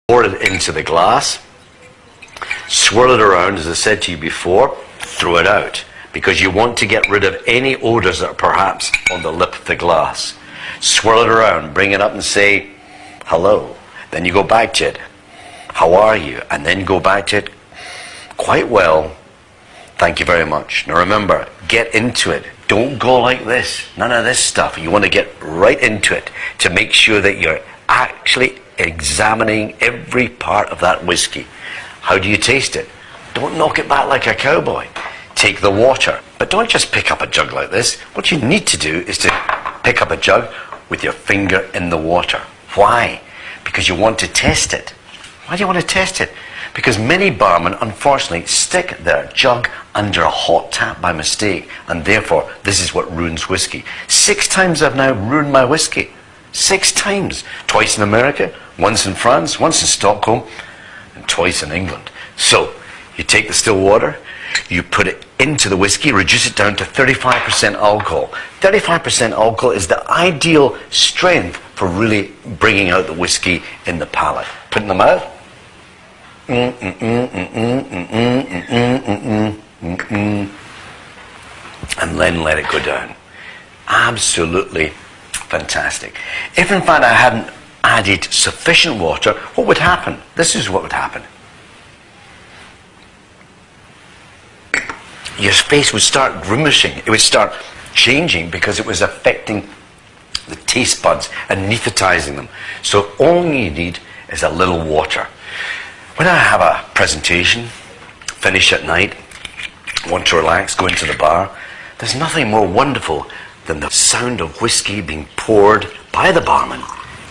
Pour it into the glass, swirl it around, as I said to you before, throw it out, because you want to get rid of any odors that are perhaps on the lip of the glass. Swirl it around, bring it up and say, hello. Then you go back to it. How are you? And then go back to it. Quite well. Thank you very much. Now remember, get into it. Don't go like this. None of this stuff. You want to get right into it to make sure that you're actually examining every part of that whiskey. How do you taste it? Don't knock it back like a cowboy. Take the water. But don't just pick up a jug like this. What you need to do is to pick up a jug with your finger in the water. Why? Because you want to test it. Why do you want to test it? Because many barmen, unfortunately, stick their jug under a hot tap by mistake, and therefore, this is what ruins whiskey. 6 times I've now ruined my whiskey. 6 times. Twice in America, once in France, once in Stockholm, and twice in England. So, you take the still water, you put it into the whiskey, reduce it down to 35% alcohol. 35% alcohol is the ideal strength for really bringing out the whiskey in the palate. Put in the mouth. And then let it go down. Absolutely fantastic. If in fact I hadn't added sufficient water, what would happen? This is what would happen. Your face would start grimacing. It would start changing because it was affecting the taste buds, anesthetizing them. So all you need is a little water. When I have a presentation, finish at night, want to relax, go into the bar, there's nothing more wonderful than the sound of whiskey being poured by the barman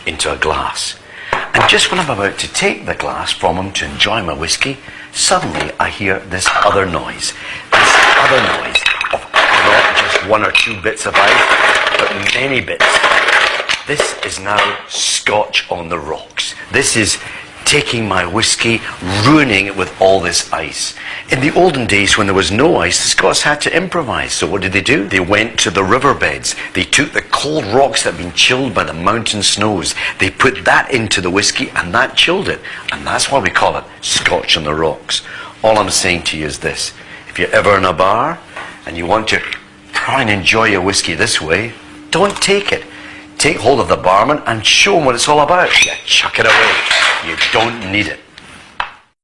into a glass. And just when I'm about to take the glass from him to enjoy my whiskey, suddenly I hear this other noise. This other noise of not just 1 or 2 bits of ice, but many bits. This is now Scotch on the rocks. This is taking my whiskey, ruining it with all this ice. In the olden days when there was no ice, the Scots had to improvise. So what did they do? They went to the riverbeds. They took the cold rocks that had been chilled by the mountain snows. They put that into the whiskey and that chilled it. And that's why we call it Scotch on the rocks. All I'm saying to you is this. If you're ever in a bar and you want to try and enjoy your whiskey this way, don't take it. Take hold of the barman and show him what it's all about. Yeah, chuck it away. You don't need it.